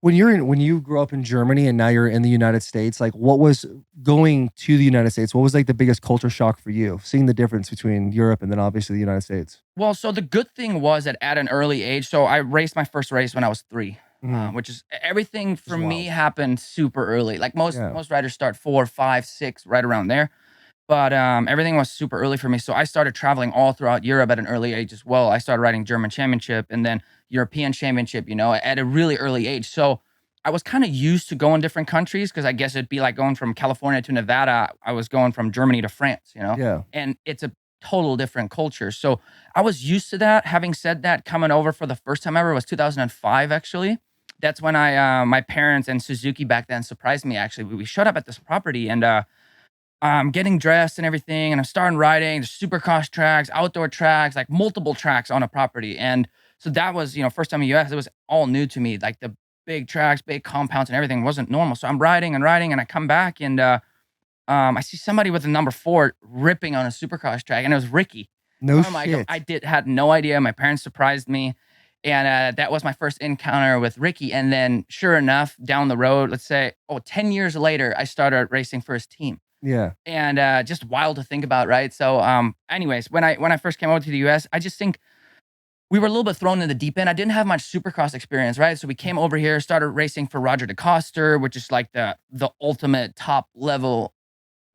When you grew up in Germany and now you're in the United States, like what was going to the United States? What was like the biggest culture shock for you? Seeing the difference between Europe and then obviously the United States. Well, so the good thing was that at an early age, so I raced my first race when I was 3, Mhm. which is everything Which for is me wild. happened super early. Like Yeah. most riders start 4, 5, 6, right around there. But everything was super early for me. So I started traveling all throughout Europe at an early age as well. I started riding German championship and then European championship, at a really early age. So I was kind of used to going different countries because I guess it'd be like going from California to Nevada. I was going from Germany to France. Yeah. And it's a total different culture. So I was used to that. Having said that, coming over for the first time ever was 2005, actually. That's when my parents and Suzuki back then surprised me, actually. We showed up at this property and, I'm getting dressed and everything, and I'm starting riding. There's supercross tracks, outdoor tracks, like multiple tracks on a property. And so that was, first time in the US, it was all new to me. Like the big tracks, big compounds, and everything wasn't normal. So I'm riding and riding, and I come back and I see somebody with a number 4 ripping on a supercross track, and it was Ricky. No Carmichael. shit. Had no idea. My parents surprised me. And that was my first encounter with Ricky. And then sure enough, down the road, let's say, 10 years later, I started racing for his team. Yeah. And just wild to think about, right? So, anyways, when I first came over to the US, I just think we were a little bit thrown in the deep end. I didn't have much Supercross experience, right? So we came over here, started racing for Roger DeCoster, which is like the ultimate top level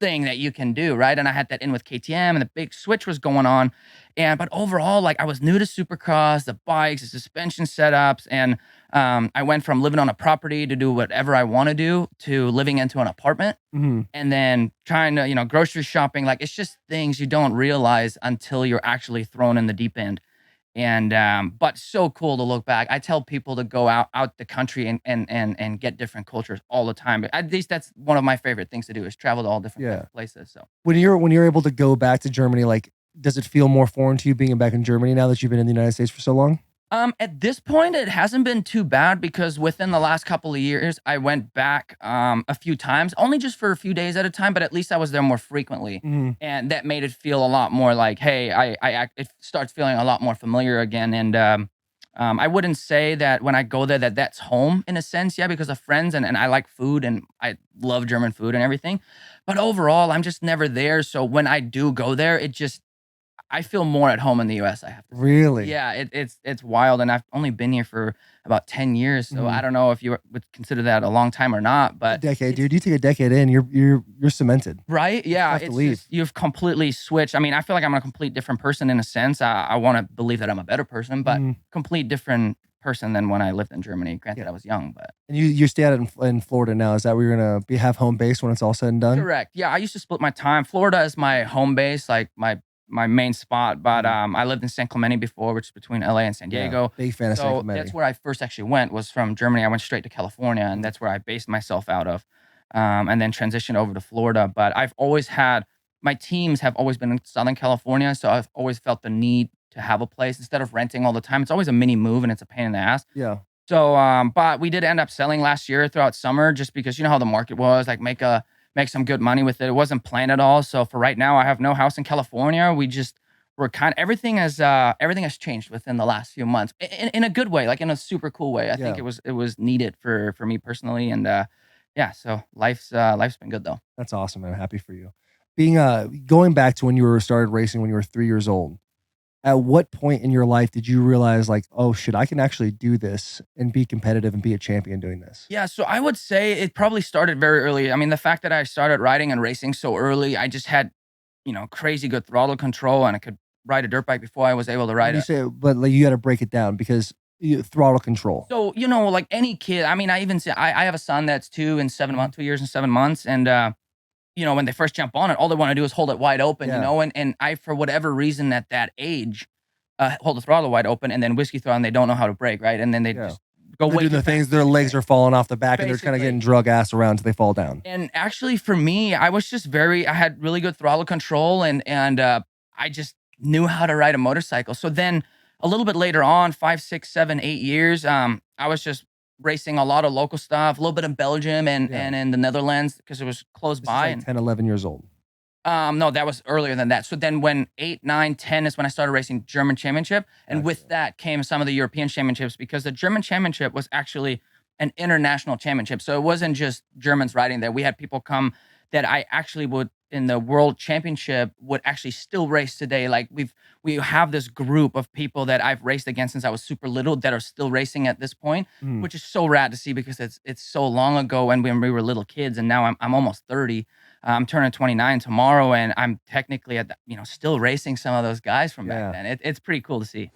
thing that you can do, right? And I had that in with KTM, and the big switch was going on. But overall, like I was new to Supercross, the bikes, the suspension setups, and I went from living on a property to do whatever I want to do to living into an apartment, Mhm. and then trying to, grocery shopping. Like it's just things you don't realize until you're actually thrown in the deep end. And but so cool to look back. I tell people to go out the country and get different cultures all the time. But at least that's one of my favorite things to do is travel to all different type Yeah. of places. So When you're able to go back to Germany, like, does it feel more foreign to you being back in Germany now that you've been in the United States for so long? at this point, it hasn't been too bad because within the last couple of years, I went back a few times, only just for a few days at a time, but at least I was there more frequently. Mhm. And that made it feel a lot more like, hey, it starts feeling a lot more familiar again. And I wouldn't say that when I go there that that's home in a sense, yeah, because of friends and I like food and I love German food and everything. But overall, I'm just never there. So when I do go there, I feel more at home in the US, I have to say. Really? Yeah, it's wild, and I've only been here for about 10 years, so I Mhm. don't know if you would consider that a long time or not, A but decade, it's dude. You take a decade in, you're cemented. right? It's Yeah, tough to it's leave. just you've completely switched. I mean, I feel like I'm a complete different person in a sense. I wanna believe that I'm a better person, but Mhm. complete different person than when I lived in Germany. Granted, Yeah. I was young, but And you stay out in Florida now. Is that where you're gonna have home base when it's all said and done? correct. Yeah, I used to split my time. Florida is my home base, like my main spot, but Mhm. I lived in San Clemente before, which is between LA and San Yeah. Diego. Big fan of San So that's Clemente. where I first actually went was from Germany. I went straight to California, and Mhm. that's where I based myself out of, and then transitioned over to Florida. But I've always had my teams have always been in Southern California, so I've always felt the need to have a place instead of renting all the time. It's always a mini move, and it's a pain in the ass. Yeah. So, but we did end up selling last year throughout summer just because you know how the market was, like make some good money with it. It wasn't planned at all. So for right now, I have no house in California. We're kind of everything has changed within the last few months in a good way, like in a super cool way. I think Yeah. it was needed for me personally, and yeah. So life's been good though. That's awesome, man. I'm happy for you. Being going back to when you were started racing when you were 3 years old. At what point in your life did you realize like, "Oh shit, I can actually do this and be competitive and be a champion doing this?" Yeah, so I would say it probably started very early. I mean, the fact that I started riding and racing so early, I just had crazy good throttle control, and I could ride a dirt bike before I was able to When ride you a. say but, like, you gotta break it down because throttle control. So, like any kid, I mean, I even say I have a son that's 2 years and 7 months, and when they first jump on it, all they want to do is hold it wide open, Yeah. and I, for whatever reason, at that age, hold the throttle wide open, and then whiskey throttle, and they don't know how to brake, right, and then they Yeah. just go They're way doing too the things, fast. their legs are falling off the back, and they're kinda Basically. getting drug ass around till they fall down. And actually, for me, I had really good throttle control, and I just knew how to ride a motorcycle. So then, a little bit later on, 5, 6, 7, 8 years, I was just racing a lot of local stuff, a little bit in Belgium and Yeah. and in the Netherlands because it was close This is by. like And 10, 11 years old. no, that was earlier than that. So then, when 8, 9, 10 is when I started racing German Championship, and with Gotcha. that came some of the European Championships because the German Championship was actually an international championship. So it wasn't just Germans riding there. We had people come that I actually would in the world championship would actually still race today. Like we have this group of people that I've raced against since I was super little that are still racing at this point, Mm. which is so rad to see because it's so long ago when we were little kids, and now I'm almost 30. I'm turning 29 tomorrow, and I'm technically at the, still racing some of those guys from back Yeah. then. It's pretty cool to see.